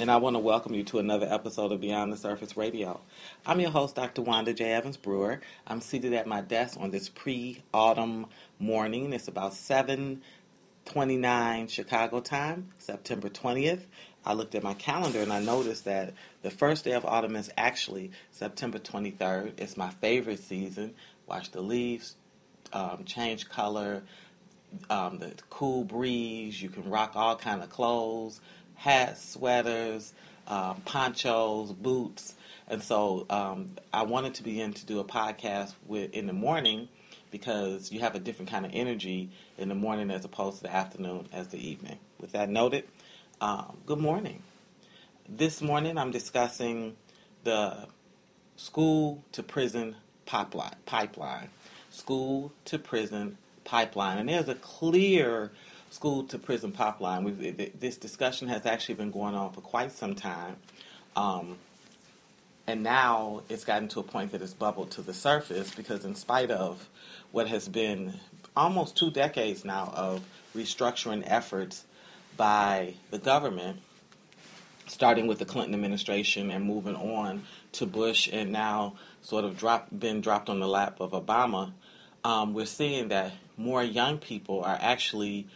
and I want to welcome you to another episode of Beyond the Surface Radio. I'm your host, Dr. Wanda J. Evans-Brewer. I'm seated at my desk on this pre-autumn morning. It's about 7:29 Chicago time, September 20th. I looked at my calendar and I noticed that the first day of autumn is actually September 23rd. It's my favorite season. Watch the leaves change color, the cool breeze. You can rock all kind of clothes, hats, sweaters, ponchos, boots. And so I wanted to begin to do a podcast in the morning because you have a different kind of energy in the morning as opposed to the afternoon as the evening. With that noted, good morning. This morning I'm discussing the school to prison pipeline. School to prison pipeline. And there's a clear school to prison pipeline. This discussion has actually been going on for quite some time. And now it's gotten to a point that it's bubbled to the surface because in spite of what has been almost 2 decades now of restructuring efforts by the government, starting with the Clinton administration and moving on to Bush and now sort of been dropped on the lap of Obama, we're seeing that more young people are actually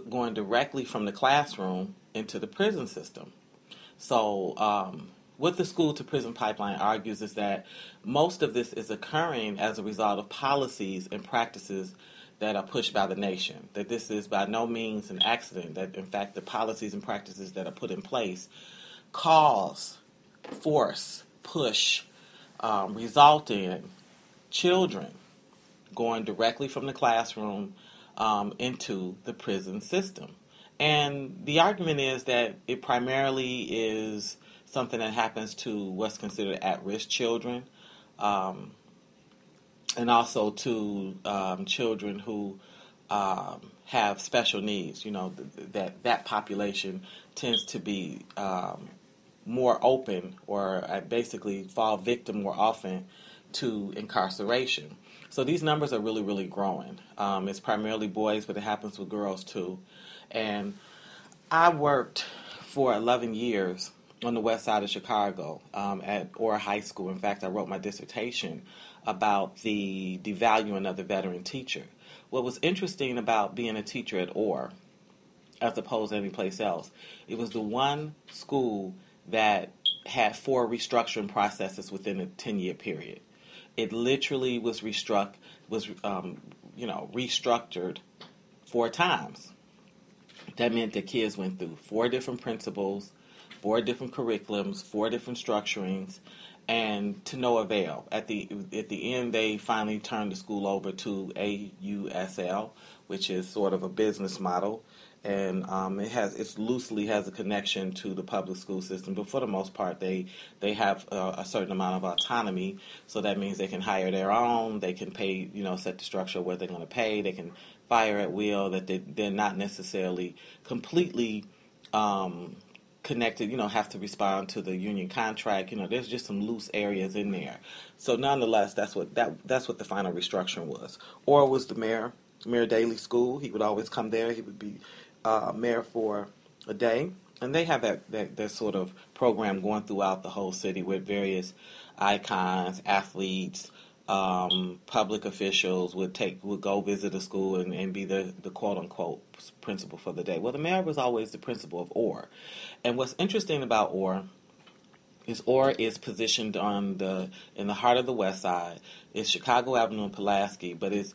going directly from the classroom into the prison system. So what the school to prison pipeline argues is that most of this is occurring as a result of policies and practices that are pushed by the nation, that this is by no means an accident, that in fact the policies and practices that are put in place cause, force, push, result in children going directly from the classroom into the prison system. And the argument is that it primarily is something that happens to what's considered at-risk children, and also to children who have special needs. You know, that population tends to be more open or basically fall victim more often to incarceration. So these numbers are really, really growing. It's primarily boys, but it happens with girls too. And I worked for 11 years on the west side of Chicago at Orr High School. In fact, I wrote my dissertation about the devaluing of the veteran teacher. What was interesting about being a teacher at Orr, as opposed to any place else, it was the one school that had 4 restructuring processes within a 10-year period. It literally was restructured 4 times. That meant that kids went through 4 different principals, 4 different curriculums, 4 different structurings, and to no avail. At the end, they finally turned the school over to AUSL, which is sort of a business model, and it loosely has a connection to the public school system. But for the most part, they have a certain amount of autonomy. So that means they can hire their own. They can pay, set the structure of what they're going to pay. They can fire at will. That they're not necessarily completely connected, have to respond to the union contract. There's just some loose areas in there. So nonetheless, that's what the final restructuring was. Or was the Mayor Daley School. He would always come there. He would be mayor for a day. And they have that sort of program going throughout the whole city with various icons, athletes, public officials would go visit a school and be the quote-unquote principal for the day. Well, the mayor was always the principal of Orr. And what's interesting about Orr is positioned in the heart of the West Side. It's Chicago Avenue and Pulaski, but it's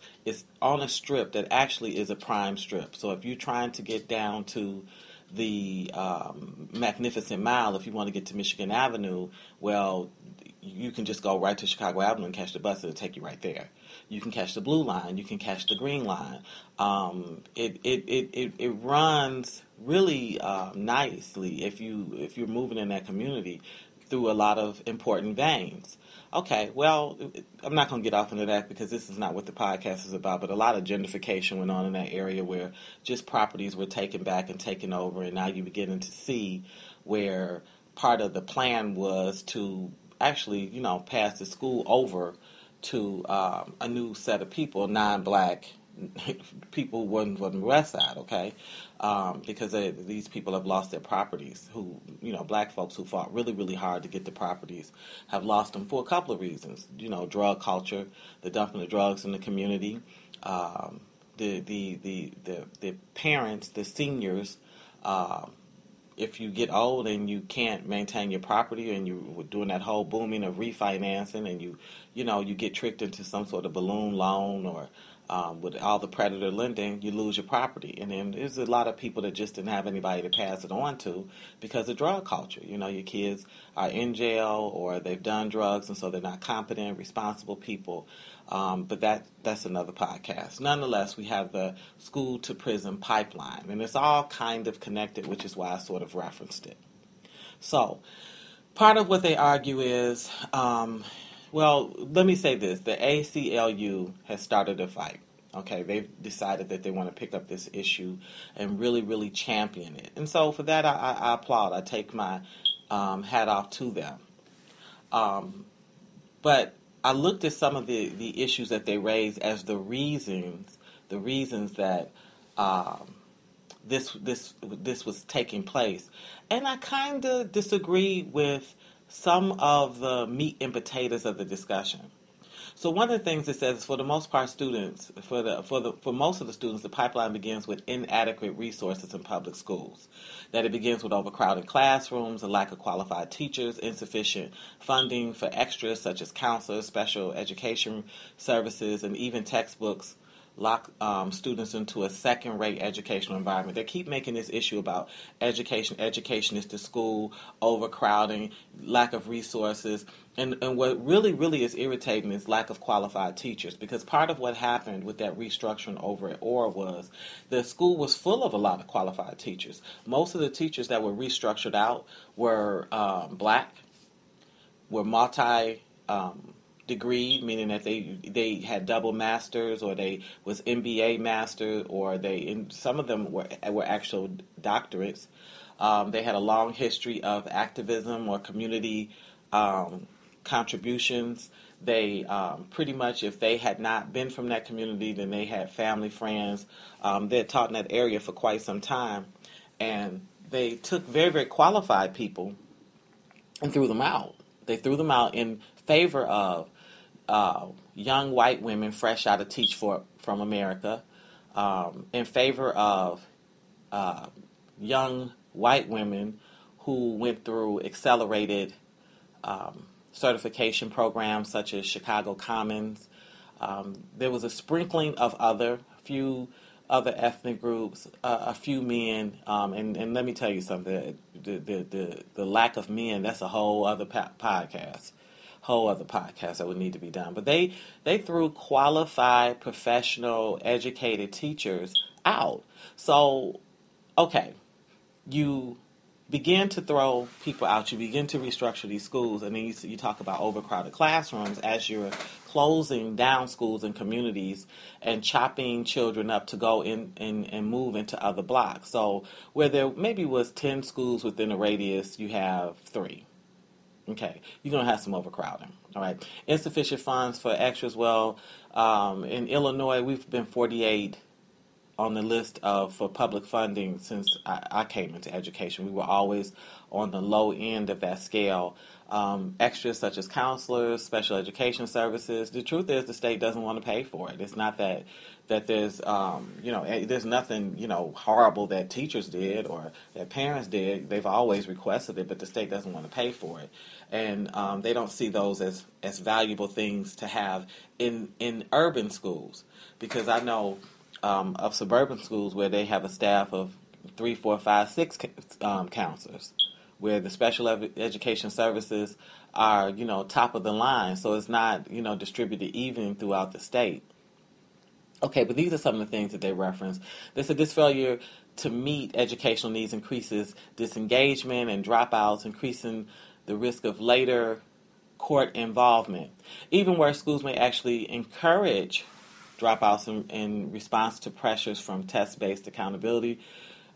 on a strip that actually is a prime strip. So if you're trying to get down to the Magnificent Mile, if you want to get to Michigan Avenue, well, you can just go right to Chicago Avenue and catch the bus. It'll take you right there. You can catch the blue line. You can catch the green line. It runs really nicely if you're moving in that community through a lot of important veins. Okay, well, I'm not going to get off into that because this is not what the podcast is about, but a lot of gentrification went on in that area where just properties were taken back and taken over, and now you're beginning to see where part of the plan was to actually, pass the school over to a new set of people, non-black people from the West Side, okay? Because these people have lost their properties. Who, black folks who fought really, really hard to get the properties have lost them for a couple of reasons. Drug culture, the dumping of drugs in the community, the parents, the seniors. If you get old and you can't maintain your property, and you're doing that whole booming of refinancing, and you get tricked into some sort of balloon loan, or with all the predator lending, you lose your property. And then there's a lot of people that just didn't have anybody to pass it on to because of drug culture. Your kids are in jail or they've done drugs, and so they're not competent, responsible people. But that's another podcast. Nonetheless, we have the school to prison pipeline, and it's all kind of connected, which is why I sort of referenced it. So part of what they argue is, well, let me say this. The ACLU has started a fight. Okay, they've decided that they want to pick up this issue and really, really champion it. And so for that, I applaud. I take my hat off to them. But I looked at some of the issues that they raised as the reasons that this was taking place. And I kind of disagree with some of the meat and potatoes of the discussion. So one of the things it says is, for the most part, students, for most of the students, the pipeline begins with inadequate resources in public schools. That it begins with overcrowded classrooms, a lack of qualified teachers, insufficient funding for extras such as counselors, special education services, and even textbooks lock students into a second-rate educational environment. They keep making this issue about education. Education is the school, overcrowding, lack of resources. And what really, really is irritating is lack of qualified teachers, because part of what happened with that restructuring over at Orr was the school was full of a lot of qualified teachers. Most of the teachers that were restructured out were black, were multi degree, meaning that they had double masters, or they was MBA master, or some of them were actual doctorates. They had a long history of activism or community contributions. They pretty much, if they had not been from that community, then they had family, friends. They had taught in that area for quite some time, and they took very, very qualified people and threw them out. They threw them out in favor of young white women fresh out of Teach from America, in favor of young white women who went through accelerated certification programs such as Chicago Commons. There was a sprinkling of few other ethnic groups, a few men, and let me tell you something, the lack of men, that's a whole other podcast. That would need to be done. But they threw qualified, professional, educated teachers out. So, okay, you begin to throw people out. You begin to restructure these schools, and then you talk about overcrowded classrooms as you're closing down schools and communities and chopping children up to go in and move into other blocks. So where there maybe was 10 schools within a radius, you have 3. Okay, you're going to have some overcrowding, all right? Insufficient funds for extras. Well, in Illinois, we've been 48 on the list for public funding since I came into education. We were always on the low end of that scale. Extras such as counselors, special education services. The truth is the state doesn't want to pay for it. It's not that there's, there's nothing, horrible that teachers did or that parents did. They've always requested it, but the state doesn't want to pay for it. And they don't see those as valuable things to have in urban schools, because I know of suburban schools where they have a staff of 3, 4, 5, 6 counselors, where the special education services are, top of the line. So it's not, distributed even throughout the state. Okay, but these are some of the things that they reference. They said this failure to meet educational needs increases disengagement and dropouts, increasing the risk of later court involvement. Even where schools may actually encourage dropouts in response to pressures from test-based accountability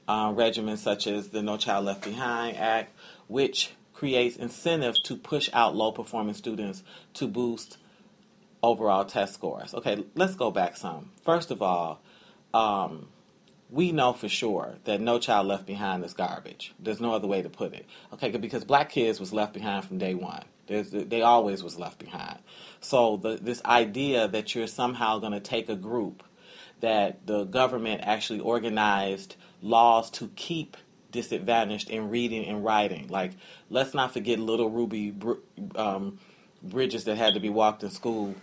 regimens such as the No Child Left Behind Act, which creates incentive to push out low-performing students to boost overall test scores. Okay, let's go back some. First of all, we know for sure that No Child Left Behind is garbage. There's no other way to put it. Okay, because black kids was left behind from day one. They always was left behind. So this idea that you're somehow going to take a group that the government actually organized laws to keep disadvantaged in reading and writing. Like, let's not forget little Ruby bridges that had to be walked in school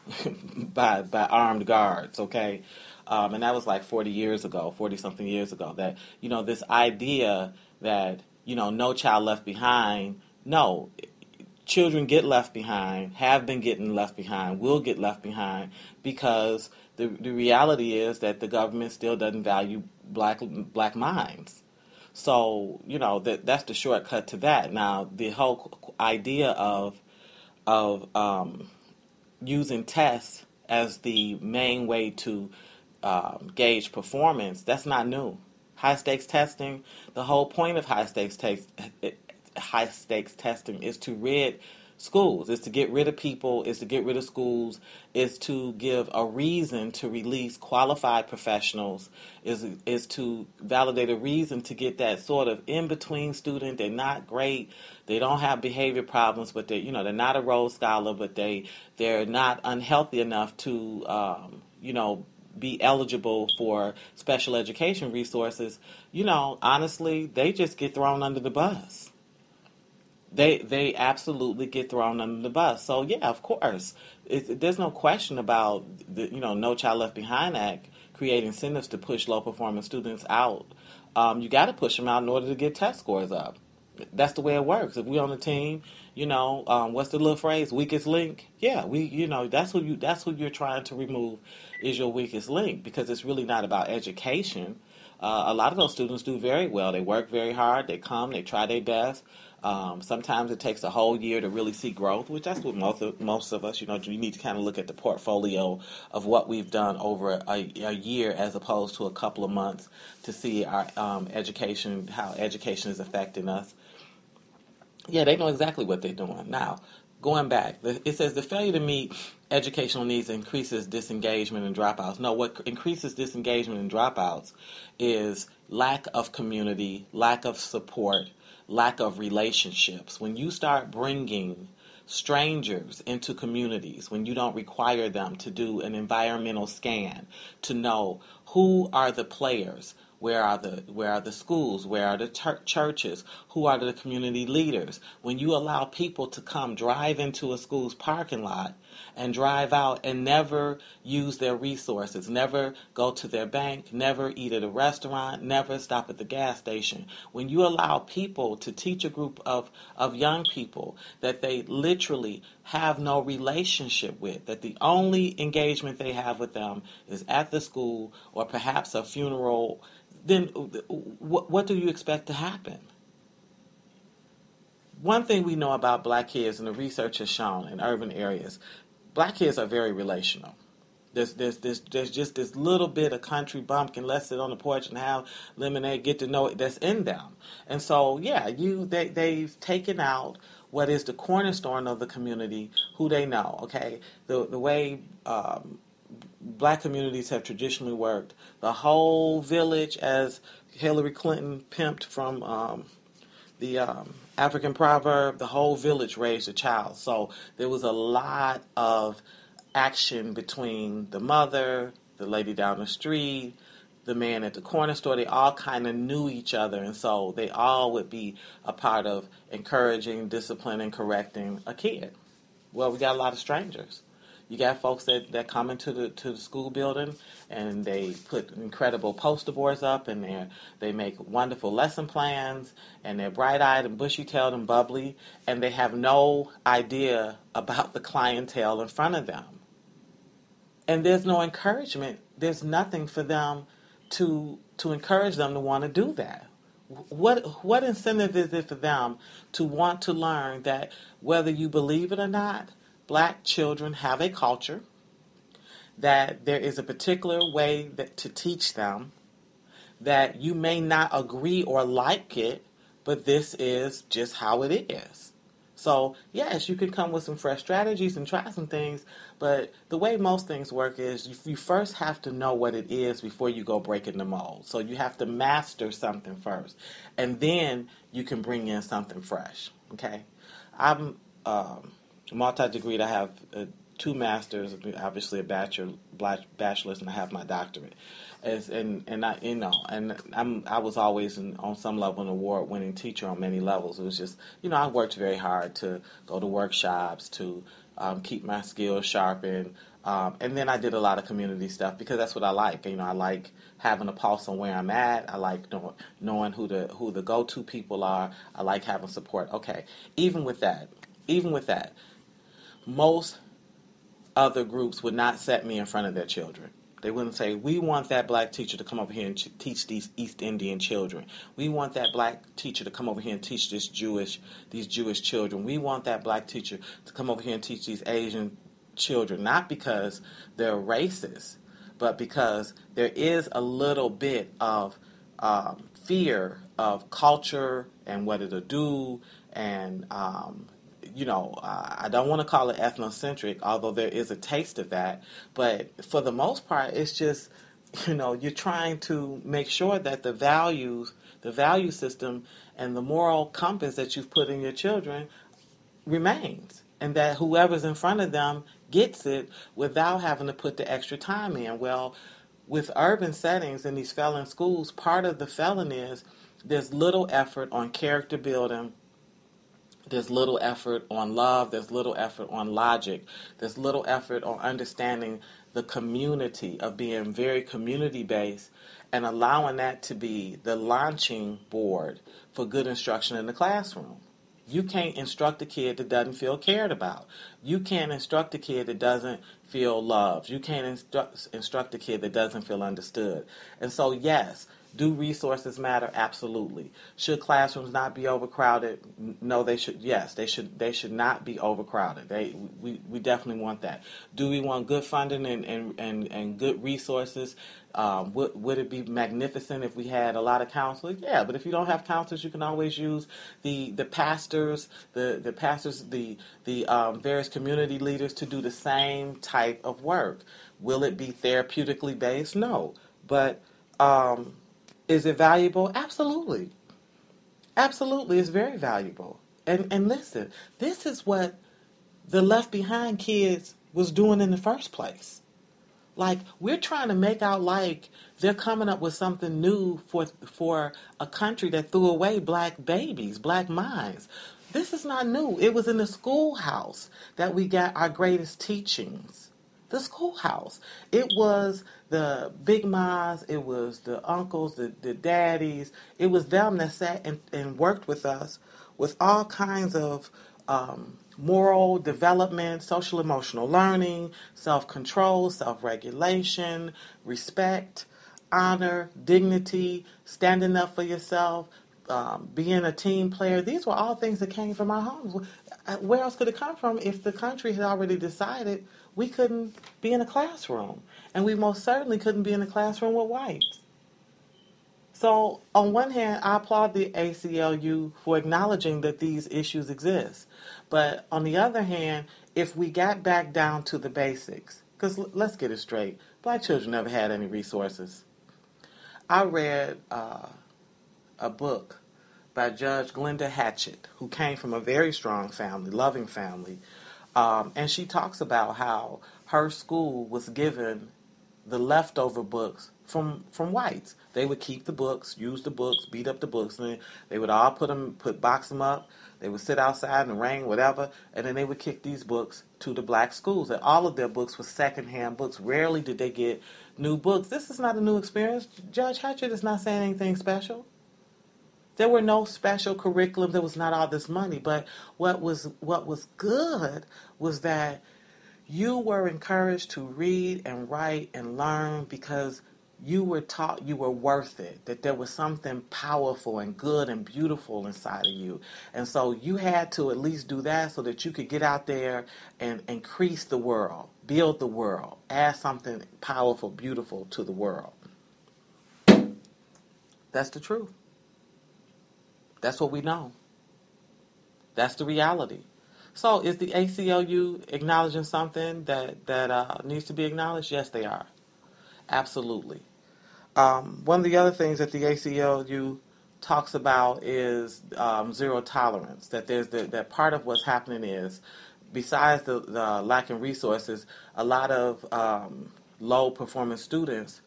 by armed guards, okay? And that was like 40-something years ago, that, this idea that, no child left behind. No, children get left behind, have been getting left behind, will get left behind, because the reality is that the government still doesn't value black minds. So, that's the shortcut to that. Now, the whole idea of using tests as the main way to gauge performance, that's not new. High-stakes testing, the whole point of high-stakes testing is to rid schools, is to get rid of people, is to get rid of schools, is to give a reason to release qualified professionals, is to validate a reason to get that sort of in-between student. They're not great, they don't have behavior problems, but they're not a Rhodes Scholar, but they're not unhealthy enough to be eligible for special education resources. Honestly, they just get thrown under the bus. They absolutely get thrown under the bus. So yeah, of course, there's no question about the No Child Left Behind Act creating incentives to push low performing students out. You got to push them out in order to get test scores up. That's the way it works. If we on a team, what's the little phrase? Weakest link. Yeah, that's who you're trying to remove is your weakest link, because it's really not about education. A lot of those students do very well. They work very hard. They come. They try their best. Sometimes it takes a whole year to really see growth, which that's what most of us, you need to kind of look at the portfolio of what we've done over a year as opposed to a couple of months to see our education, how education is affecting us. Yeah, they know exactly what they're doing. Now, going back, it says the failure to meet educational needs increases disengagement and dropouts. No, what increases disengagement and dropouts is lack of community, lack of support, lack of relationships. When you start bringing strangers into communities, when you don't require them to do an environmental scan to know who are the players, where are the schools, where are the churches, who are the community leaders, when you allow people to come drive into a school's parking lot and drive out and never use their resources, never go to their bank, never eat at a restaurant, never stop at the gas station. When you allow people to teach a group of young people that they literally have no relationship with, that the only engagement they have with them is at the school or perhaps a funeral, then what do you expect to happen? One thing we know about black kids, and the research has shown in urban areas, black kids are very relational. There's just this little bit of country bumpkin, let's sit on the porch and have lemonade, get to know it, that's in them. And so, yeah, they've taken out what is the cornerstone of the community, who they know, okay? The way black communities have traditionally worked, the whole village, as Hillary Clinton pimped from the African proverb, the whole village raised a child. So there was a lot of action between the mother, the lady down the street, the man at the corner store. They all kind of knew each other, and so they all would be a part of encouraging, disciplining, correcting a kid. Well, we got a lot of strangers. You got folks that come into the school building and they put incredible poster boards up, and they make wonderful lesson plans, and they're bright-eyed and bushy-tailed and bubbly, and they have no idea about the clientele in front of them. And there's no encouragement. There's nothing for them to encourage them to want to do that. What incentive is it for them to want to learn that, whether you believe it or not, black children have a culture, that there is a particular way to teach them, that you may not agree or like it, but this is just how it is. So, yes, you can come with some fresh strategies and try some things, but the way most things work is you first have to know what it is before you go breaking the mold. So you have to master something first, and then you can bring in something fresh, okay? I'm multi-degreed. I have two masters, obviously a bachelor's, and I have my doctorate. I was always on some level an award-winning teacher on many levels. It was just, I worked very hard to go to workshops, to keep my skills sharpened, and then I did a lot of community stuff because that's what I like. I like having a pulse on where I'm at. I like knowing who the go-to people are. I like having support. Okay, even with that, most other groups would not set me in front of their children. They wouldn't say, we want that black teacher to come over here and teach these East Indian children. We want that black teacher to come over here and teach these Jewish children. We want that black teacher to come over here and teach these Asian children. Not because they're racist, but because there is a little bit of fear of culture and what it'll do, and I don't want to call it ethnocentric, although there is a taste of that. But for the most part, it's just, you're trying to make sure that the value system and the moral compass that you've put in your children remains, and that whoever's in front of them gets it without having to put the extra time in. Well, with urban settings in these felon schools, part of the felon is there's little effort on character building. There's little effort on love. There's little effort on logic. There's little effort on understanding the community, of being very community-based and allowing that to be the launching board for good instruction in the classroom. You can't instruct a kid that doesn't feel cared about. You can't instruct a kid that doesn't feel loved. You can't instruct a kid that doesn't feel understood. And so, yes, do resources matter? Absolutely. Should classrooms not be overcrowded? No, they should. Yes, they should. They should not be overcrowded. We definitely want that. Do we want good funding and good resources? Would it be magnificent if we had a lot of counselors? Yeah, but if you don't have counselors, you can always use the pastors, the various community leaders to do the same type of work. Will it be therapeutically based? No, but is it valuable? Absolutely. Absolutely, it's very valuable. And listen, this is what the Left Behind kids was doing in the first place. Like, we're trying to make out like they're coming up with something new for a country that threw away black babies, black minds. This is not new. It was in the schoolhouse that we got our greatest teachings. The schoolhouse. It was the big mas, it was the uncles, the daddies. It was them that sat and worked with us with all kinds of moral development, social emotional learning, self-control, self-regulation, respect, honor, dignity, standing up for yourself, being a team player. These were all things that came from our homes. Where else could it come from if the country had already decided we couldn't be in a classroom? And we most certainly couldn't be in a classroom with whites. So, on one hand, I applaud the ACLU for acknowledging that these issues exist. But on the other hand, if we got back down to the basics, because let's get it straight, black children never had any resources. I read a book by Judge Glenda Hatchett, who came from a very strong family, loving family, and she talks about how her school was given the leftover books from whites. They would keep the books, use the books, beat up the books, and they would all box them up. They would sit outside in the rain, whatever, and then they would kick these books to the black schools. And all of their books were secondhand books. Rarely did they get new books. This is not a new experience. Judge Hatchett is not saying anything special. There were no special curriculum. There was not all this money. But what was good was that you were encouraged to read and write and learn because you were taught you were worth it, that there was something powerful and good and beautiful inside of you. And so you had to at least do that so that you could get out there and increase the world, build the world, add something powerful, beautiful to the world. That's the truth. That's what we know. That's the reality. So is the ACLU acknowledging something that needs to be acknowledged? Yes, they are. Absolutely. One of the other things that the ACLU talks about is zero tolerance. That that part of what's happening is, besides the lack in resources, a lot of low performing students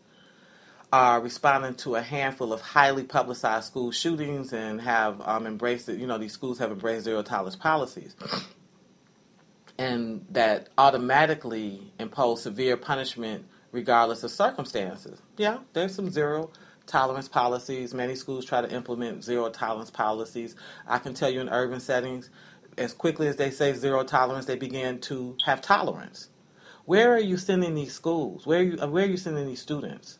are responding to a handful of highly publicized school shootings and have embraced it. These schools have embraced zero tolerance policies, and that automatically impose severe punishment regardless of circumstances. Yeah, there's some zero tolerance policies. Many schools try to implement zero tolerance policies. I can tell you in urban settings, as quickly as they say zero tolerance, they begin to have tolerance. Where are you sending these schools? Where are you sending these students?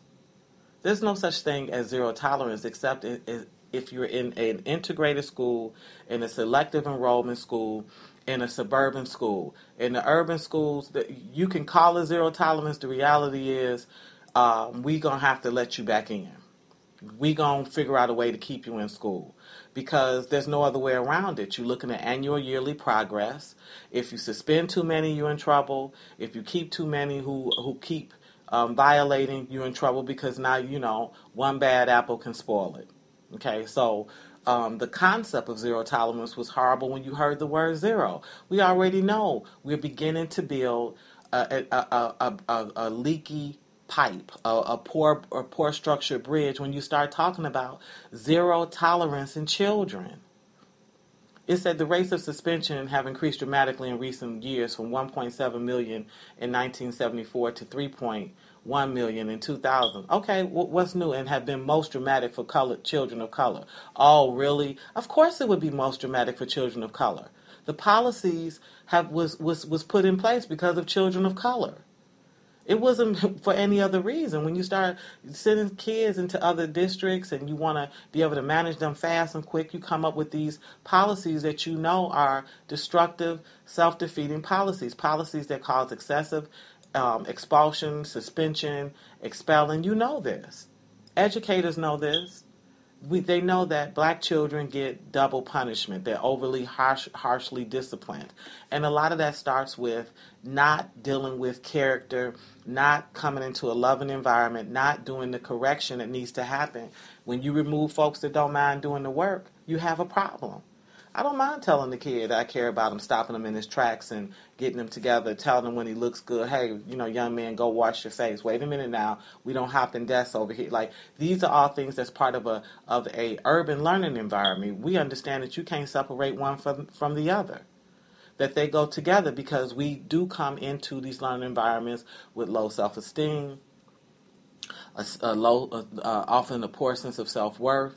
There's no such thing as zero tolerance except if you're in an integrated school, in a selective enrollment school, in a suburban school. In the urban schools, you can call it zero tolerance. The reality is we're going to have to let you back in. We're going to figure out a way to keep you in school because there's no other way around it. You're looking at annual yearly progress. If you suspend too many, you're in trouble. If you keep too many who keep violating, you're in trouble because now, one bad apple can spoil it. Okay, so the concept of zero tolerance was horrible when you heard the word zero. We already know we're beginning to build a leaky pipe, a poor structured bridge when you start talking about zero tolerance in children. It said the rates of suspension have increased dramatically in recent years from 1.7 million in 1974 to 3.1 million in 2000. Okay, what's new? And have been most dramatic for children of color. Oh, really? Of course it would be most dramatic for children of color. The policies was put in place because of children of color. It wasn't for any other reason. When you start sending kids into other districts and you want to be able to manage them fast and quick, you come up with these policies that you know are destructive, self-defeating policies that cause excessive expulsion, suspension, expelling. You know this. Educators know this. They know that black children get double punishment. They're overly harshly disciplined. And a lot of that starts with not dealing with character, not coming into a loving environment, not doing the correction that needs to happen. When you remove folks that don't mind doing the work, you have a problem. I don't mind telling the kid I care about him, stopping him in his tracks and getting him together, telling him when he looks good, hey, young man, go wash your face. Wait a minute now, we don't hop in desks over here. Like, these are all things that's part of a urban learning environment. We understand that you can't separate one from the other, that they go together because we do come into these learning environments with low self-esteem, often a poor sense of self-worth,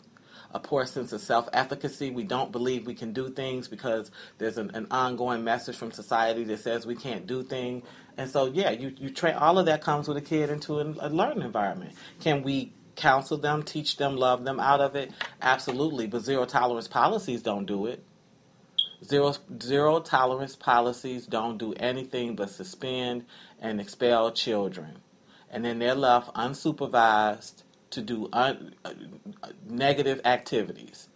a poor sense of self-efficacy. We don't believe we can do things because there's an ongoing message from society that says we can't do things. And so, yeah, you train. All of that comes with a kid into a learning environment. Can we counsel them, teach them, love them out of it? Absolutely. But zero tolerance policies don't do it. Zero tolerance policies don't do anything but suspend and expel children. And then they're left unsupervised to do negative activities,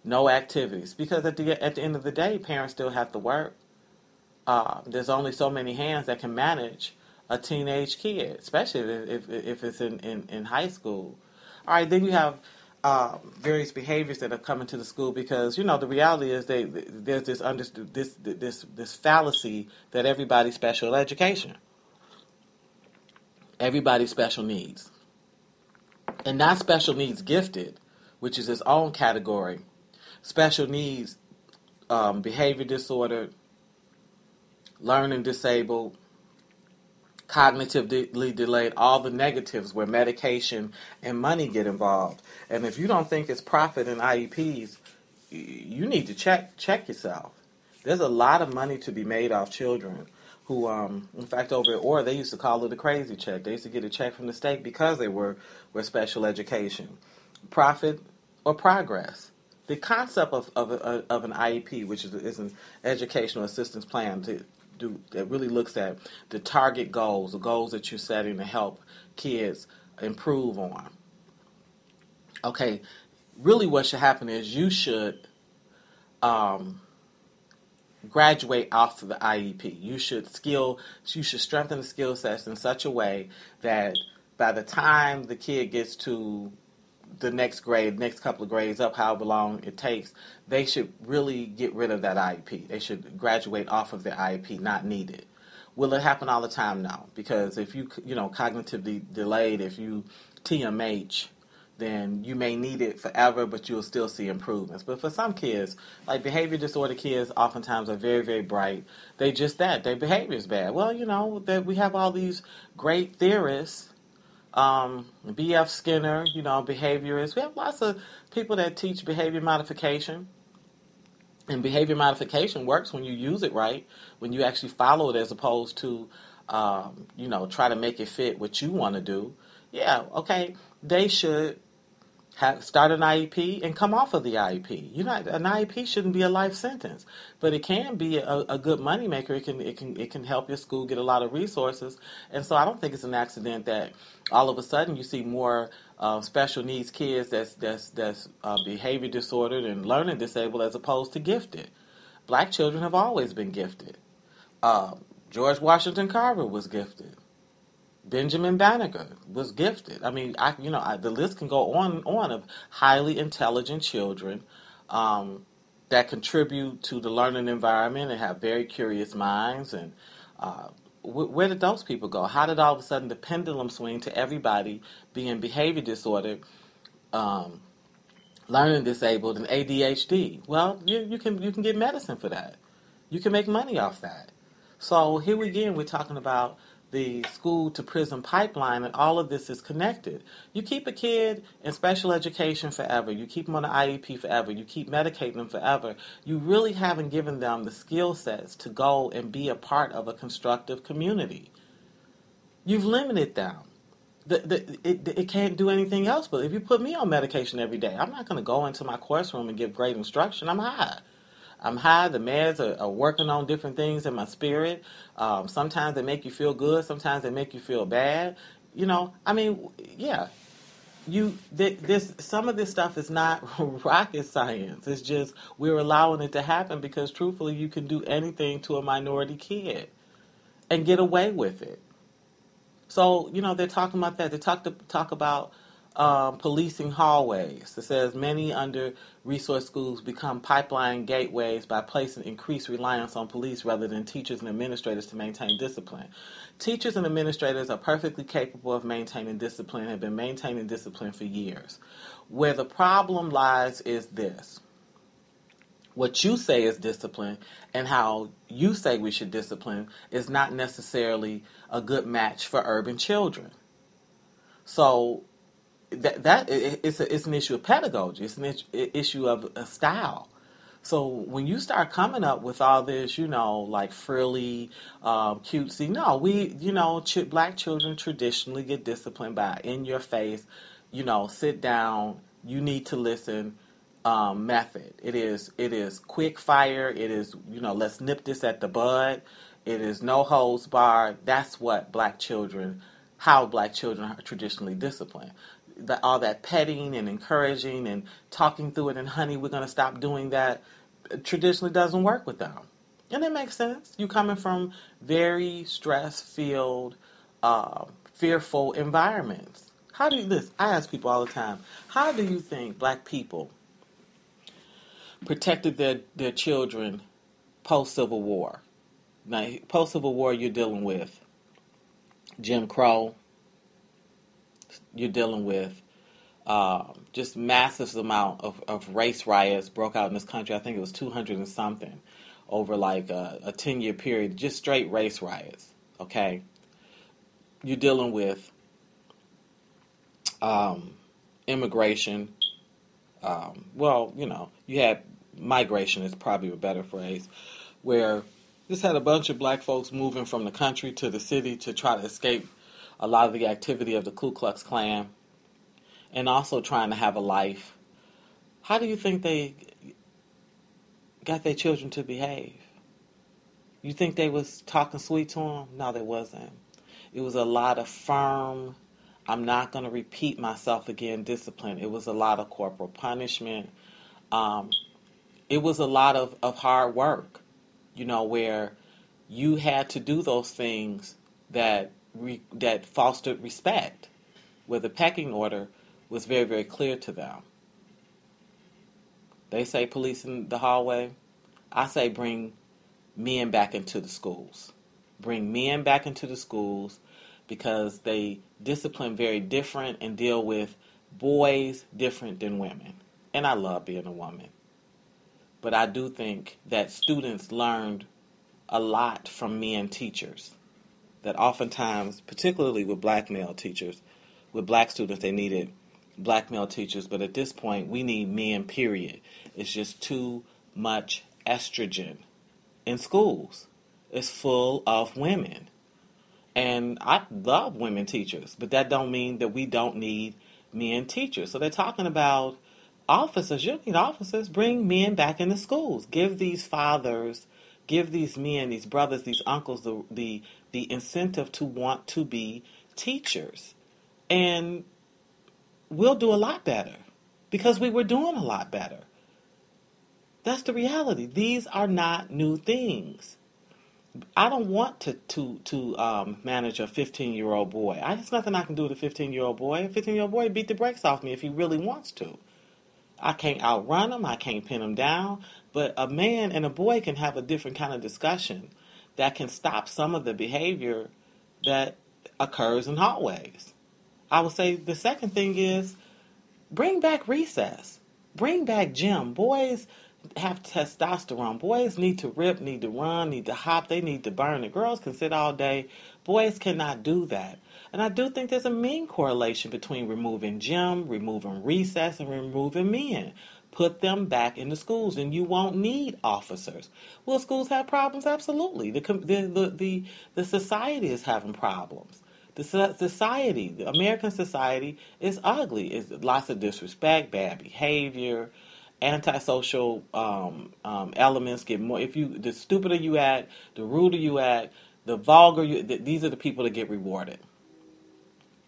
no activities, because at the end of the day, parents still have to work. There's only so many hands that can manage a teenage kid, especially if it's in high school. All right, then you have various behaviors that have come into the school because the reality is there's this fallacy that everybody's special education, everybody's special needs. And not special needs gifted, which is its own category. Special needs, behavior disordered, learning disabled, cognitively delayed, all the negatives where medication and money get involved. And if you don't think it's profit in IEPs, you need to check yourself. There's a lot of money to be made off children who, in fact, over at OR, they used to call it a crazy check. They used to get a check from the state because they were special education. Profit or progress. The concept of an IEP, which is an educational assistance plan that really looks at the target goals, the goals that you're setting to help kids improve on. Okay, really what should happen is you should graduate off of the IEP. You should strengthen the skill sets in such a way that by the time the kid gets to the next grade, next couple of grades up, however long it takes, they should really get rid of that IEP. They should graduate off of the IEP, not need it. Will it happen all the time? No, because if you cognitively delayed, if you TMH, then you may need it forever, but you'll still see improvements. But for some kids, like behavior disorder kids, oftentimes are very, very bright. They just that. Their behavior is bad. Well, that we have all these great theorists, B.F. Skinner, behaviorists. We have lots of people that teach behavior modification. And behavior modification works when you use it right, when you actually follow it as opposed to, try to make it fit what you want to do. Yeah, okay, they should start an IEP and come off of the IEP. An IEP shouldn't be a life sentence, but it can be a good moneymaker. It can help your school get a lot of resources, and so I don't think it's an accident that all of a sudden you see more special needs kids that's behavior disordered and learning disabled as opposed to gifted. Black children have always been gifted. George Washington Carver was gifted. Benjamin Banneker was gifted. I mean, the list can go on and on of highly intelligent children that contribute to the learning environment and have very curious minds. And where did those people go? How did all of a sudden the pendulum swing to everybody being behavior disordered, learning disabled, and ADHD? Well, you can get medicine for that. You can make money off that. So here again, we're talking about the school to prison pipeline, and all of this is connected. You keep a kid in special education forever. You keep them on the IEP forever. You keep medicating them forever. You really haven't given them the skill sets to go and be a part of a constructive community. You've limited them. It can't do anything else. But if you put me on medication every day, I'm not going to go into my course room and give great instruction. I'm high. The meds are working on different things in my spirit. Sometimes they make you feel good. Sometimes they make you feel bad. Some of this stuff is not rocket science. It's just we're allowing it to happen because truthfully you can do anything to a minority kid and get away with it. So, they're talking about that. They talk about policing hallways. It says many under-resourced schools become pipeline gateways by placing increased reliance on police rather than teachers and administrators to maintain discipline. Teachers and administrators are perfectly capable of maintaining discipline and have been maintaining discipline for years. Where the problem lies is this. What you say is discipline and how you say we should discipline is not necessarily a good match for urban children. So it's an issue of pedagogy. It's an issue of a style. So when you start coming up with all this, like frilly, cutesy, black children traditionally get disciplined by in your face, sit down, you need to listen, method. It is quick fire. It is, let's nip this at the bud. It is no holds barred. That's how black children are traditionally disciplined. All that petting and encouraging and talking through it and honey, we're going to stop doing that traditionally doesn't work with them. And it makes sense. You coming from very stress-filled, fearful environments. I ask people all the time, how do you think black people protected their children post-Civil War? Now, post-Civil War, you're dealing with Jim Crow. You're dealing with just massive amount of race riots broke out in this country. I think it was 200 and something over like a 10-year period, just straight race riots, okay? You're dealing with immigration. You had migration is probably a better phrase, where just had a bunch of black folks moving from the country to the city to try to escape a lot of the activity of the Ku Klux Klan, and also trying to have a life. How do you think they got their children to behave? You think they was talking sweet to them? No, they wasn't. It was a lot of firm, I'm not going to repeat myself again, discipline. It was a lot of corporal punishment. It was a lot of hard work. where you had to do those things that fostered respect, where the pecking order was very, very clear to them. They say police in the hallway. I say bring men back into the schools. Bring men back into the schools because they discipline very different and deal with boys different than women. And I love being a woman. But I do think that students learned a lot from men teachers. That oftentimes, particularly with black male teachers, with black students, they needed black male teachers. But at this point, we need men, period. It's just too much estrogen in schools. It's full of women. And I love women teachers, but that don't mean that we don't need men teachers. So they're talking about officers. You need officers. Bring men back into schools. Give these fathers, give these men, these brothers, these uncles the incentive to want to be teachers. And we'll do a lot better because we were doing a lot better. That's the reality. These are not new things. I don't want to manage a 15-year-old boy. There's nothing I can do with a 15-year-old boy. A 15-year-old boy beat the brakes off me if he really wants to. I can't outrun him. I can't pin him down. But a man and a boy can have a different kind of discussion that can stop some of the behavior that occurs in hallways. I would say the second thing is bring back recess. Bring back gym. Boys have testosterone. Boys need to rip, need to run, need to hop. They need to burn. The girls can sit all day. Boys cannot do that. And I do think there's a mean correlation between removing gym, removing recess, and removing men. Put them back in the schools, and you won't need officers. Will schools have problems? Absolutely. The society is having problems. The American society is ugly. It's lots of disrespect, bad behavior, antisocial elements get more. The stupider you act, the ruder you act, the vulgar these are the people that get rewarded.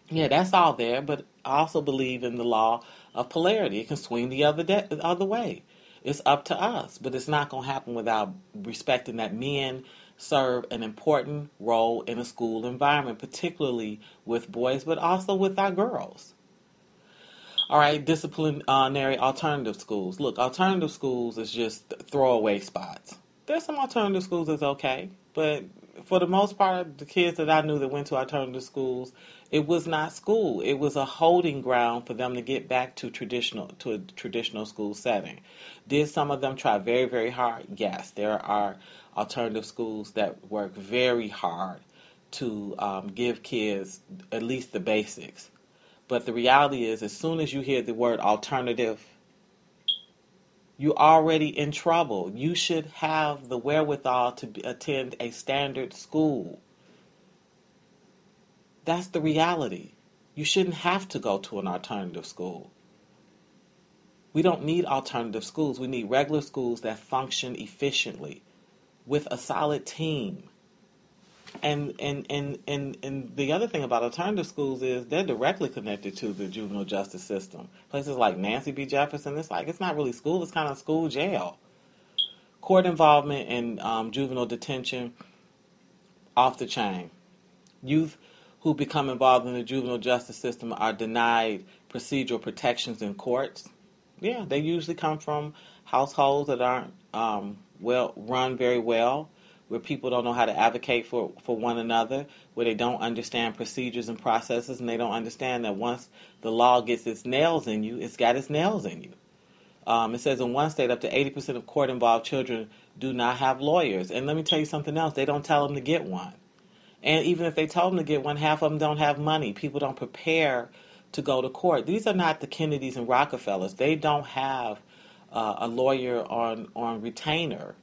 Yeah, that's all there, but I also believe in the law of polarity. It can swing the other way. It's up to us, but it's not going to happen without respecting that men serve an important role in a school environment, particularly with boys, but also with our girls. All right, disciplinary alternative schools. Look, alternative schools is just throwaway spots. There's some alternative schools that's okay, but for the most part, the kids that I knew that went to alternative schools, it was not school. It was a holding ground for them to get back to a traditional school setting. Did some of them try very, very hard? Yes, there are alternative schools that work very hard to give kids at least the basics. But the reality is, as soon as you hear the word alternative, you're already in trouble. You should have the wherewithal to attend a standard school. That's the reality. You shouldn't have to go to an alternative school. We don't need alternative schools. We need regular schools that function efficiently with a solid team. And the other thing about alternative schools is they're directly connected to the juvenile justice system. Places like Nancy B. Jefferson, it's not really school, it's kind of school jail. Court involvement in juvenile detention, off the chain. Youth who become involved in the juvenile justice system are denied procedural protections in courts. Yeah, they usually come from households that aren't run very well, where people don't know how to advocate for one another, where they don't understand procedures and processes, and they don't understand that once the law gets its nails in you, it's got its nails in you. It says in one state up to 80% of court-involved children do not have lawyers. And let me tell you something else. They don't tell them to get one. And even if they told them to get one, half of them don't have money. People don't prepare to go to court. These are not the Kennedys and Rockefellers. They don't have a lawyer on retainer.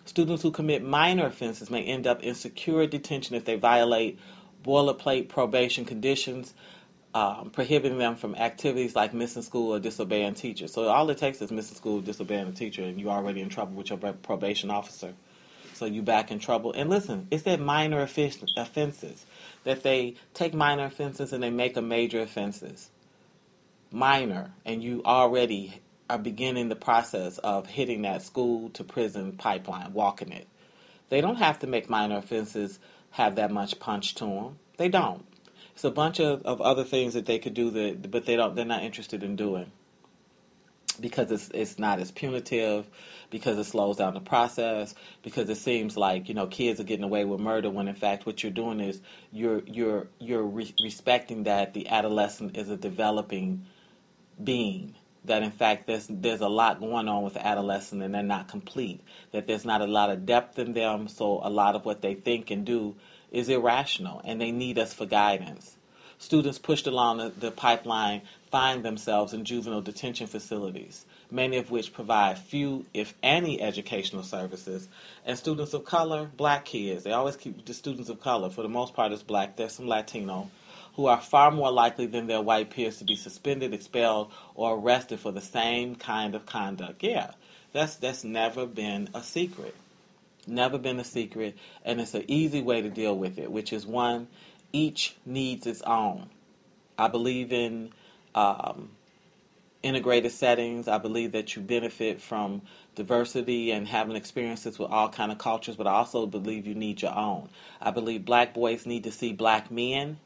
Students who commit minor offenses may end up in secure detention if they violate boilerplate probation conditions, prohibiting them from activities like missing school or disobeying teachers. So all it takes is missing school, disobeying a teacher, and you're already in trouble with your probation officer. So you back in trouble. And listen, it's that minor offenses, that they take minor offenses and they make them major offenses. Minor, and you already are beginning the process of hitting that school to prison pipeline, walking it. They don't have to make minor offenses have that much punch to them. They don't. It's a bunch of other things that they could do but they're not interested in doing because it's not as punitive, because it slows down the process, because it seems like kids are getting away with murder when in fact what you're doing is you're respecting that the adolescent is a developing being, that in fact there's a lot going on with the adolescent and they're not complete, that there's not a lot of depth in them, so a lot of what they think and do is irrational and they need us for guidance. Students pushed along the pipeline find themselves in juvenile detention facilities, many of which provide few, if any, educational services. And students of color, black kids, they always keep the students of color, for the most part it's black, there's some Latino, who are far more likely than their white peers to be suspended, expelled, or arrested for the same kind of conduct. Yeah, that's never been a secret. Never been a secret, and it's an easy way to deal with it, which is one, each needs its own. I believe in integrated settings. I believe that you benefit from diversity and having experiences with all kind of cultures, but I also believe you need your own. I believe black boys need to see black men.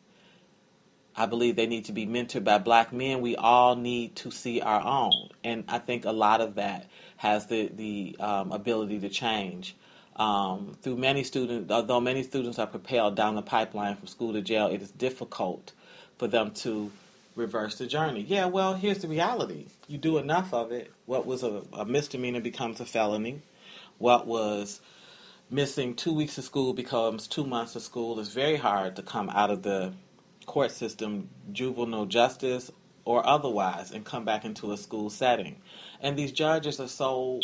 I believe they need to be mentored by black men. We all need to see our own, and I think a lot of that has the ability to change. Through many students, although many students are propelled down the pipeline from school to jail, it is difficult for them to reverse the journey. Yeah, well, here's the reality. You do enough of it, what was a misdemeanor becomes a felony. What was missing 2 weeks of school becomes 2 months of school. It's very hard to come out of the court system, juvenile justice or otherwise, and come back into a school setting. And these judges are so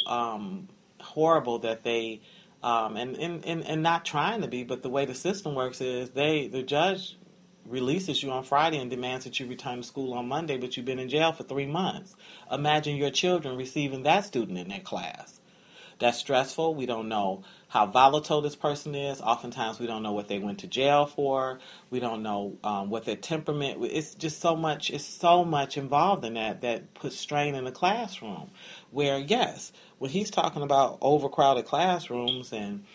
horrible that they and not trying to be, but the way the system works is the judge releases you on Friday and demands that you return to school on Monday, but you've been in jail for 3 months. Imagine your children receiving that student in their class. That's stressful. We don't know how volatile this person is. Oftentimes we don't know what they went to jail for. We don't know what their temperament. It's just so much. It's so much involved in that puts strain in the classroom. Where yes, when he's talking about overcrowded classrooms and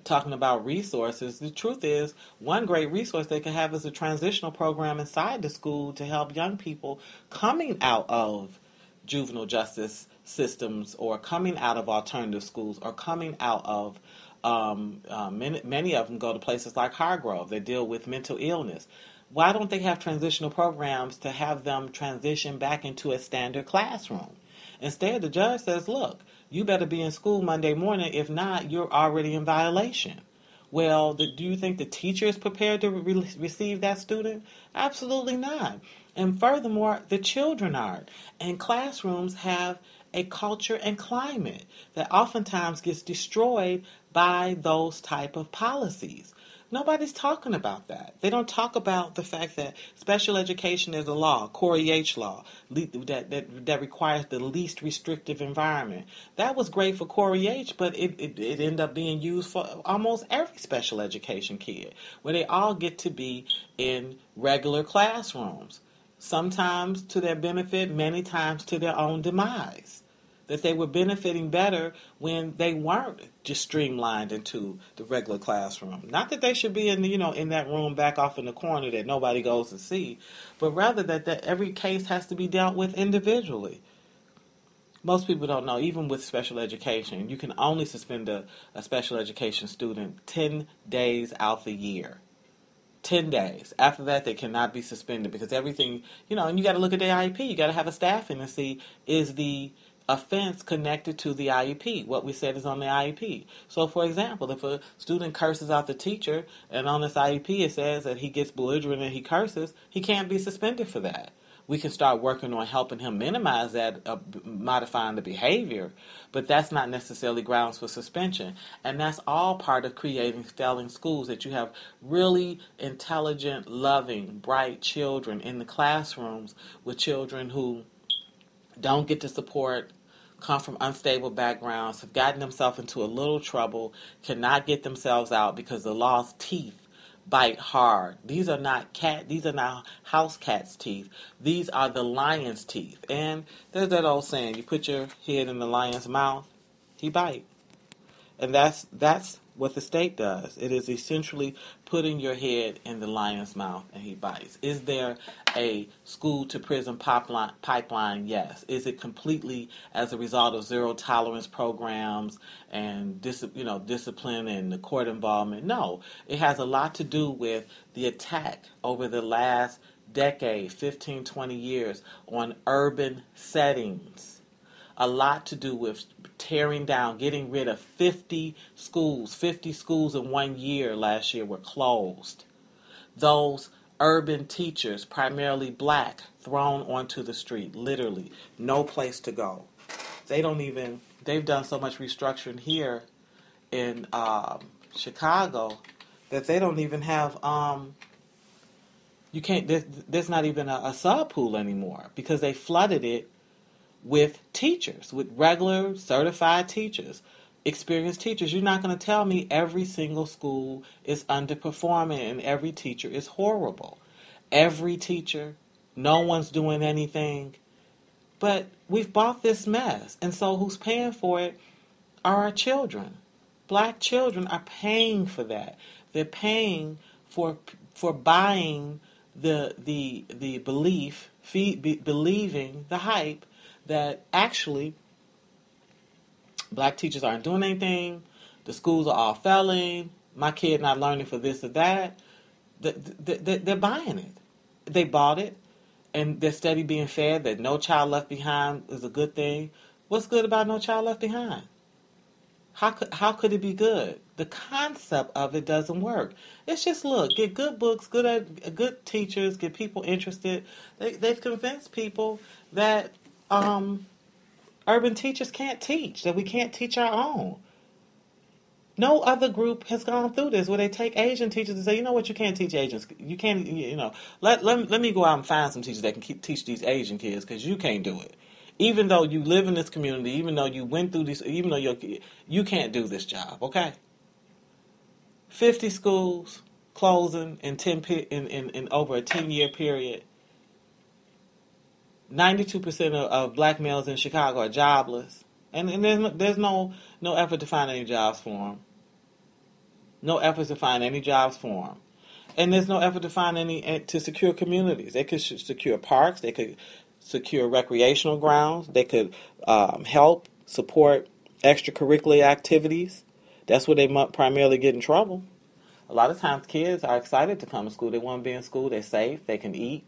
talking about resources, the truth is one great resource they can have is a transitional program inside the school to help young people coming out of juvenile justice systems or coming out of alternative schools or coming out of many of them go to places like Hargrove. They deal with mental illness. Why don't they have transitional programs to have them transition back into a standard classroom? Instead, the judge says, look, you better be in school Monday morning. If not, you're already in violation. Well, do you think the teacher is prepared to receive that student? Absolutely not. And furthermore, the children aren't. And classrooms have a culture and climate that oftentimes gets destroyed by those type of policies. Nobody's talking about that. They don't talk about the fact that special education is a law, Corey H. law, that requires the least restrictive environment. That was great for Corey H., but it ended up being used for almost every special education kid, where they all get to be in regular classrooms, sometimes to their benefit, many times to their own demise. That they were benefiting better when they weren't just streamlined into the regular classroom. Not that they should be in that room back off in the corner that nobody goes to see, but rather that every case has to be dealt with individually. Most people don't know, even with special education, you can only suspend a special education student 10 days out the year. 10 days. After that, they cannot be suspended because everything, and you got to look at the IEP. You got to have a staff in and see, is the offense connected to the IEP, what we said is on the IEP. So, for example, if a student curses out the teacher and on this IEP it says that he gets belligerent and he curses, he can't be suspended for that. We can start working on helping him minimize that, modifying the behavior, but that's not necessarily grounds for suspension. And that's all part of creating stellar schools, that you have really intelligent, loving, bright children in the classrooms with children who don't get the support, come from unstable backgrounds, have gotten themselves into a little trouble, cannot get themselves out because the law's teeth bite hard. These are not house cat's teeth. These are the lion's teeth. And there's that old saying, you put your head in the lion's mouth, he bite. And that's what the state does. It is essentially putting your head in the lion's mouth and he bites. Is there a school-to-prison pipeline? Yes. Is it completely as a result of zero tolerance programs and discipline and the court involvement? No. It has a lot to do with the attack over the last decade, 15, 20 years, on urban settings. A lot to do with tearing down, getting rid of 50 schools. 50 schools in 1 year last year were closed. Those urban teachers, primarily black, thrown onto the street, literally. No place to go. They've done so much restructuring here in Chicago that they don't even have, there's not even a sub pool anymore because they flooded it with teachers, with regular certified teachers, experienced teachers. You're not going to tell me every single school is underperforming and every teacher is horrible. Every teacher, no one's doing anything. But we've bought this mess. And so who's paying for it are our children. Black children are paying for that. They're paying for buying the belief, believing the hype that actually black teachers aren't doing anything, the schools are all failing, my kid not learning for this or that. They're buying it. They bought it, and they're steady being fed that No Child Left Behind is a good thing. What's good about No Child Left Behind? How could it be good? The concept of it doesn't work. It's just, look, get good books, good teachers, get people interested. They've convinced people that urban teachers can't teach, that we can't teach our own. No other group has gone through this where they take Asian teachers and say, you know what, you can't teach Asians. You can't, let me go out and find some teachers that can teach these Asian kids because you can't do it. Even though you live in this community, even though you went through this, even though you can't do this job, okay? 50 schools closing in over a 10-year period. 92% of black males in Chicago are jobless, and there's no effort to find any jobs for them. No efforts to find any jobs for them, and there's no effort to find to secure communities. They could secure parks. They could secure recreational grounds. They could help support extracurricular activities. That's where they primarily get in trouble. A lot of times, kids are excited to come to school. They want to be in school. They're safe. They can eat.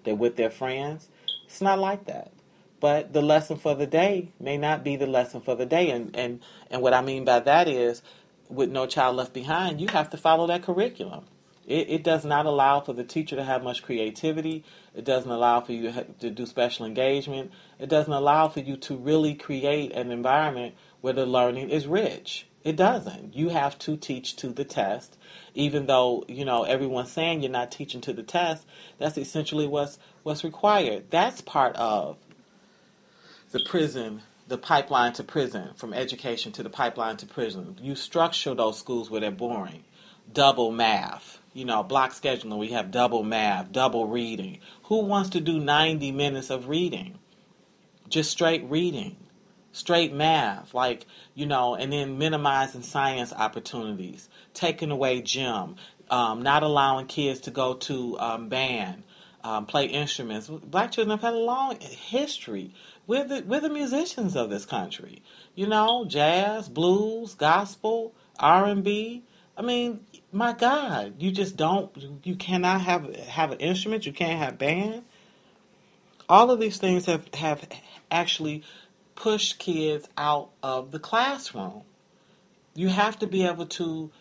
They're with their friends. It's not like that. But the lesson for the day may not be the lesson for the day. And what I mean by that is, with No Child Left Behind, you have to follow that curriculum. It does not allow for the teacher to have much creativity. It doesn't allow for you to do special engagement. It doesn't allow for you to really create an environment where the learning is rich. It doesn't. You have to teach to the test. Even though, everyone's saying you're not teaching to the test, that's essentially what's required. That's part of the pipeline to prison, from education to the pipeline to prison. You structure those schools where they're boring. Double math. Block scheduling, we have double math, double reading. Who wants to do 90 minutes of reading? Just straight reading. Straight math, and then minimizing science opportunities, taking away gym, not allowing kids to go to band, play instruments. Black children have had a long history. We're the musicians of this country. Jazz, blues, gospel, R&B. I mean, my God, you cannot have an instrument, you can't have band. All of these things have actually push kids out of the classroom. You have to be able to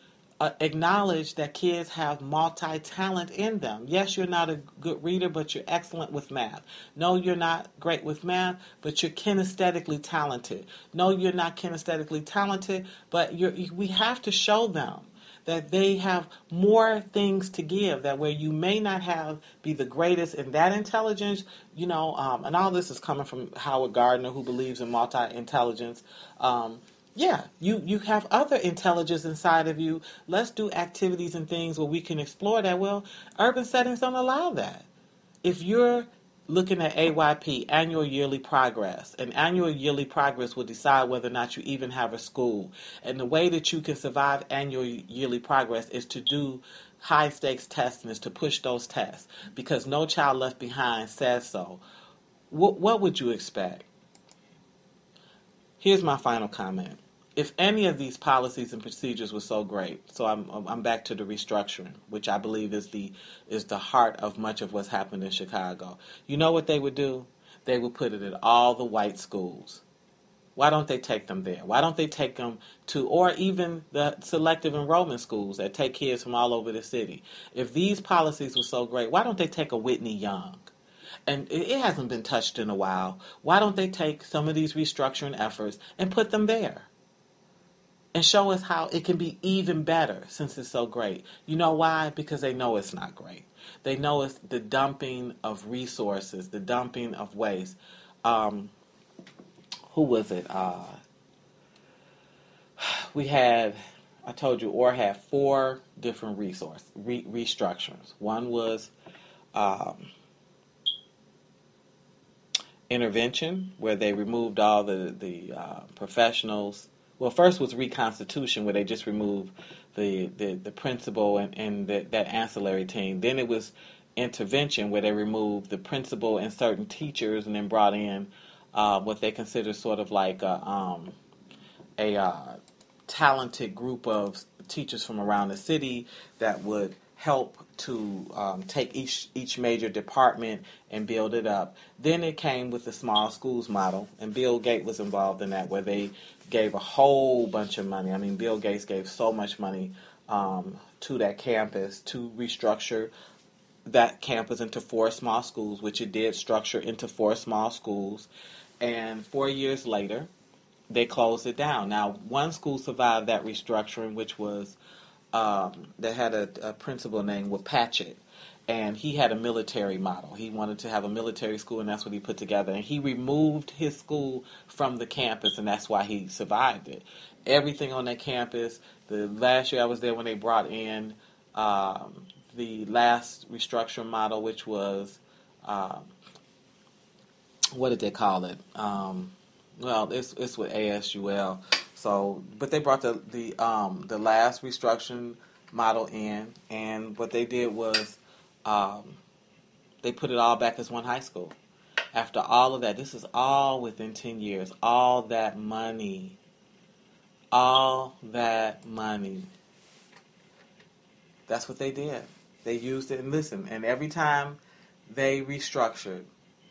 acknowledge that kids have multi-talent in them. Yes, you're not a good reader, but you're excellent with math. No, you're not great with math, but you're kinesthetically talented. No, you're not kinesthetically talented, but we have to show them that they have more things to give, that where you may not be the greatest in that intelligence, and all this is coming from Howard Gardner, who believes in multi-intelligence. You have other intelligence inside of you. Let's do activities and things where we can explore that. Well, urban settings don't allow that. If you're looking at AYP, annual yearly progress. And annual yearly progress will decide whether or not you even have a school. And the way that you can survive annual yearly progress is to do high stakes testing, is to push those tests, because No Child Left Behind says so. What would you expect? Here's my final comment. If any of these policies and procedures were so great, so I'm back to the restructuring, which I believe is the heart of much of what's happened in Chicago. You know what they would do? They would put it at all the white schools. Why don't they take them there? Why don't they take them to, or even the selective enrollment schools that take kids from all over the city? If these policies were so great, why don't they take a Whitney Young? And it hasn't been touched in a while. Why don't they take some of these restructuring efforts and put them there? And show us how it can be even better since it's so great. You know why? Because they know it's not great. They know it's the dumping of resources, the dumping of waste. Who was it? We had, I told you, OR had 4 different restructurings. One was intervention, where they removed all the professionals. Well, first was reconstitution, where they just removed the principal and that ancillary team. Then it was intervention, where they removed the principal and certain teachers and then brought in what they consider sort of like a talented group of teachers from around the city that would help to take each major department and build it up. Then it came with the small schools model, and Bill Gates was involved in that, where they gave a whole bunch of money. I mean, Bill Gates gave so much money to that campus to restructure that campus into 4 small schools, which it did structure into 4 small schools. And 4 years later, they closed it down. Now, one school survived that restructuring, which was they had a principal named Patchett, and he had a military model. He wanted to have a military school, and that's what he put together. And he removed his school from the campus, and that's why he survived it. Everything on that campus, the last year I was there when they brought in the last restructuring model, which was, what did they call it? Well, it's with ASUL. So, but they brought the last restructuring model in, and what they did was they put it all back as one high school. After all of that, this is all within 10 years. All that money. That's what they did. They used it, and listen, and every time they restructured,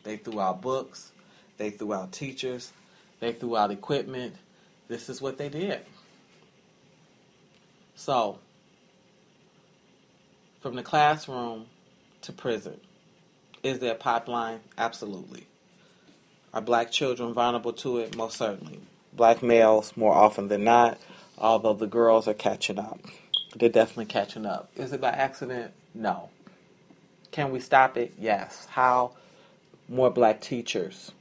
they threw out books, they threw out teachers, they threw out equipment. This is what they did. So, from the classroom to prison, is there a pipeline? Absolutely. Are black children vulnerable to it? Most certainly. Black males, more often than not, although the girls are catching up. They're definitely catching up. Is it by accident? No. Can we stop it? Yes. How? More black teachers.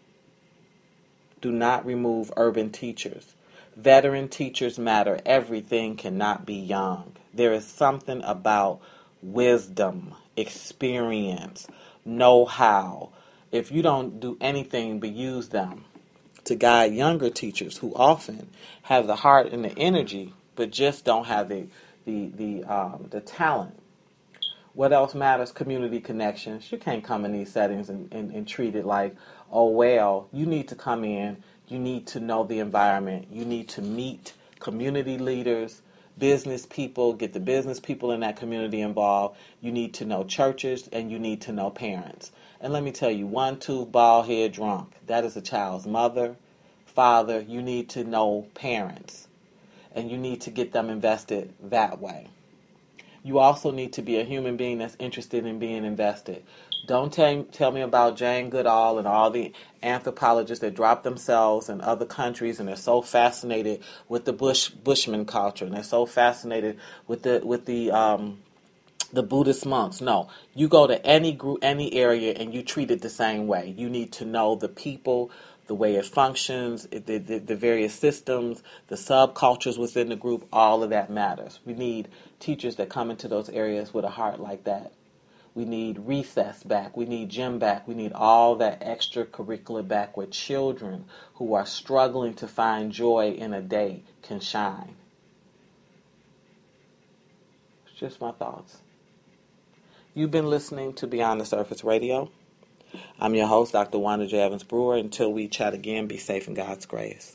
Do not remove urban teachers. Veteran teachers matter. Everything cannot be young. There is something about wisdom, experience, know-how. If you don't do anything but use them to guide younger teachers who often have the heart and the energy, but just don't have the talent. What else matters? Community connections. You can't come in these settings and treat it like, oh, well, you need to come in. You need to know the environment. You need to meet community leaders, business people, get the business people in that community involved. You need to know churches, and you need to know parents. And let me tell you, 1, 2, bald head drunk. That is a child's mother, father. You need to know parents, and you need to get them invested that way. You also need to be a human being that's interested in being invested. Don't tell me about Jane Goodall and all the anthropologists that drop themselves in other countries, and they're so fascinated with the Bushman culture, and they're so fascinated with the Buddhist monks. No, you go to any group, any area, and you treat it the same way. You need to know the people, the way it functions, the various systems, the subcultures within the group. All of that matters. We need teachers that come into those areas with a heart like that. We need recess back. We need gym back. We need all that extracurricular back where children who are struggling to find joy in a day can shine. It's just my thoughts. You've been listening to Beyond the Surface Radio. I'm your host, Dr. Wanda J. Evans-Brewer. Until we chat again, be safe in God's grace.